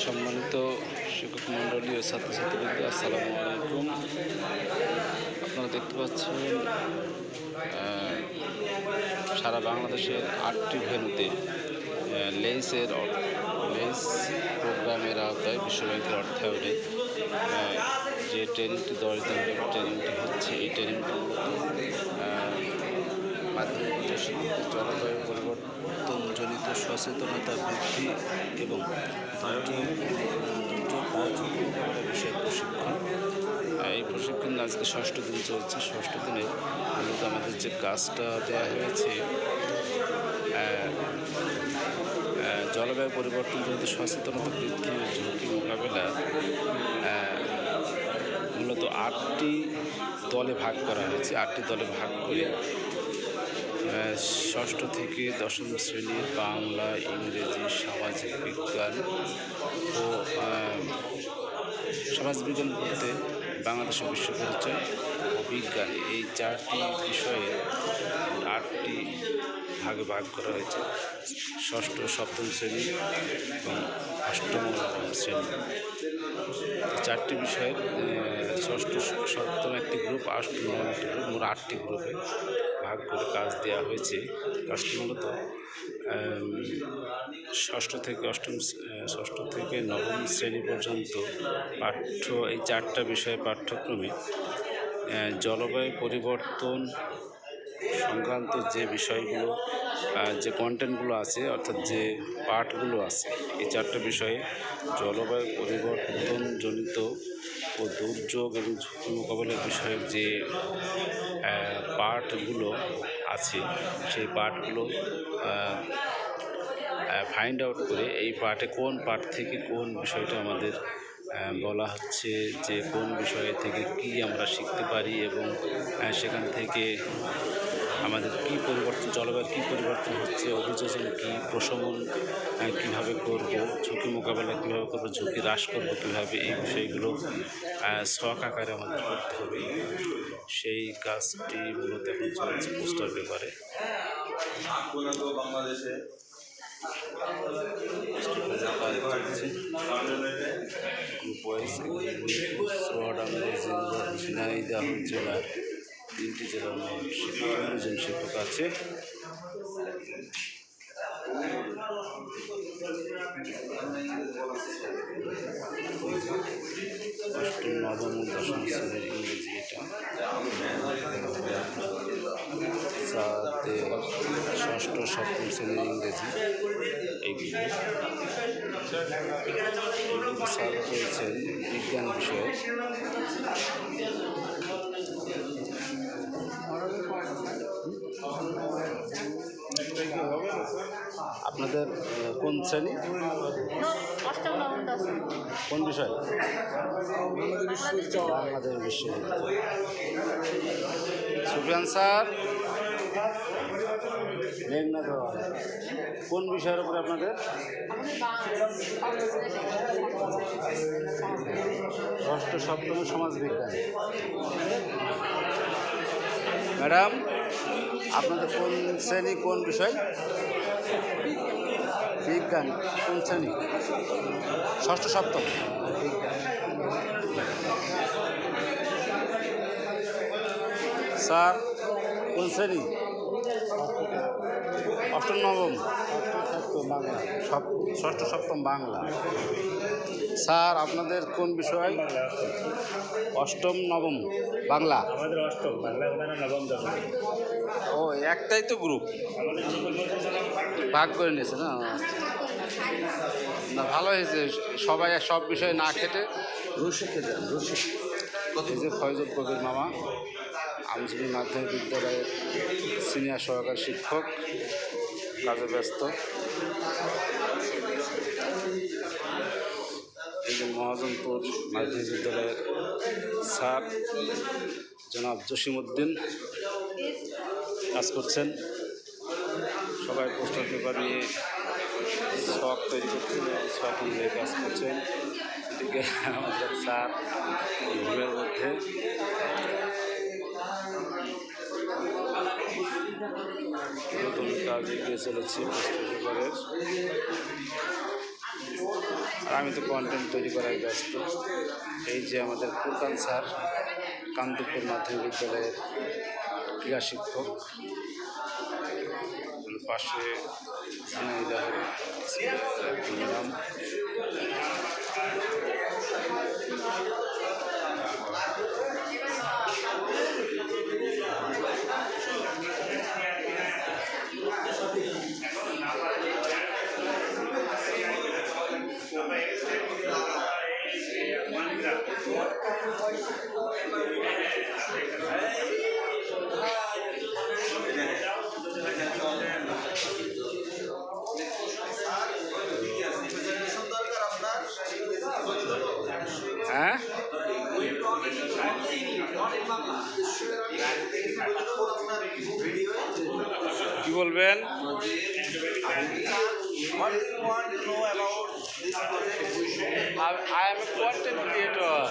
সম্মানিত শিক্ষক মণ্ডলী ও ছাত্রছাত্রীবৃন্দ, আসসালামু আলাইকুম। আপনারা দেখতে পাচ্ছেন সারা বাংলাদেশের 8টি ভেন্যুতে লেইস প্রোগ্রামের আওতায় বিশ্বব্যাংকের অর্থায়নে যে ট্রেনিংটি দরিদ্রদের ট্রেনিংটি হচ্ছে, এই ট্রেনিংটি মাধ্যমিক শিক্ষকদের জলবায়ু পরিবর্তনজনিত সচেতনতা বৃদ্ধি এবং বিষয়ে প্রশিক্ষণ। এই প্রশিক্ষণ আজকে 6ষ্ঠ দিন চলছে। 6ষ্ঠ দিনে মূলত আমাদের যে কাজটা দেওয়া হয়েছে, জলবায়ু পরিবর্তনজনিত সচেতনতা বৃদ্ধি ও ঝুঁকি মোকাবেলা মূলত 8টি দলে ভাগ করা হয়েছে। 8টি দলে ভাগ করে 6ষ্ঠ থেকে 10ম শ্রেণীর বাংলা, ইংরেজি, সামাজিক বিজ্ঞান ও সমাজবিজ্ঞান বলতে বাংলাদেশের বিশ্ব পরিচয় ও বিজ্ঞান, এই 4টি বিষয়ে 8টি ভাগে ভাগ করা হয়েছে। 6ষ্ঠ, 7ম শ্রেণী এবং 8ম ও 9ম শ্রেণী, 4টি বিষয়ের 6ষ্ঠ, 7ম একটি গ্রুপ, 8ম, 9ম একটি গ্রুপ, মোট 8টি গ্রুপে ভাগ করে কাজ দেওয়া হয়েছে। কাজটি মূলত 6ষ্ঠ থেকে 9ম শ্রেণী পর্যন্ত এই 4টা বিষয়ে পাঠ্যক্রমে জলবায়ু পরিবর্তন সংক্রান্ত যে বিষয়গুলো, যে কন্টেন্টগুলো আছে, অর্থাৎ যে পাঠগুলো আছে, এই 4টা বিষয়ে জলবায়ু পরিবর্তনজনিত ও দুর্যোগ এবং ঝুঁকি মোকাবিলার বিষয়ক যে পাঠগুলো আছে, সেই পাঠগুলো ফাইন্ড আউট করে এই পাঠে কোন পাঠ থেকে কোন বিষয়টা আমাদের বলা হচ্ছে, যে কোন বিষয় থেকে কি আমরা শিখতে পারি এবং সেখান থেকে আমাদের কী পরিবর্তন, জলবায়ুর কী পরিবর্তন হচ্ছে, অভিযোজন কী, প্রশমন কীভাবে করব, ঝুঁকি মোকাবেলা কীভাবে করবো, ঝুঁকি হ্রাস করবো কীভাবে, এই বিষয়গুলো শখ আকারে আমাদের করতে হবে। সেই কাজটি মূলত এখন চলছে পোস্টার পেপারে। বাংলাদেশে ঝিনাইদহ জেলার 3টি জেলার মোট 50 জন শিক্ষক আছে। 8ম, 9ম, 10ম শ্রেণীর ইংরেজি, এটা 6ষ্ঠ, 7ম শ্রেণীর ইংরেজি, এইগুলো স্যার রয়েছেন বিজ্ঞান বিষয়ে। আপনাদের কোন শ্রেণী, কোন বিষয়? বাংলাদেশ বিশ্ববিদ্যালয়। সুফিয়ান স্যার, মেঘনা দেওয়া, কোন বিষয়ের উপরে আপনাদের? 6ষ্ঠ, 7ম সমাজবিজ্ঞান। ম্যাডাম, আপনাদের কোন শ্রেণী, কোন বিষয়? বিজ্ঞান। কোন শ্রেণী? 6ষ্ঠ, 7ম। স্যার, কোন শ্রেণী? 8ম, 9ম, 6ষ্ঠ, 7ম বাংলা। স্যার, আপনাদের কোন বিষয়? 8ম, 9ম বাংলা। আমাদের 8ম বাংলা, 9ম, 10ম। ও, একটাই তো গ্রুপ, ভাগ করে নিয়েছে না? না, ভালো হয়েছে, সবাই সব বিষয়ে না খেটে রসিকে যান। রসিক এই যে ফয়জুল কবির মামা, আমজুলি মাধ্যমিক বিদ্যালয়ের সিনিয়র সহকারী শিক্ষক, কাজে ব্যস্ত। এই যে মহাজনপুর মাধ্যমিক বিদ্যালয়ের স্যার জনাব জসিমউদ্দিন কাজ করছেন। সবাই পোস্টার পেপার নিয়ে শখ তৈরি করছেন, শখ অনুযায়ী কাজ করছেন। এদিকে আমাদের স্যার ঘুমের মধ্যে। নতুন কাজ এগিয়ে চলেছে পোস্টার পেপারের। আর আমি তো কন্টেন্ট তৈরি করায় ব্যস্ত। এই যে আমাদের ফুরকান স্যার, কান্তপুর মাধ্যমিক বিদ্যালয়ের ক্রীড়া শিক্ষক, পাশে ঝিনাইদহের নাম। হ্যাঁ, কি বলবেন? I am a content creator.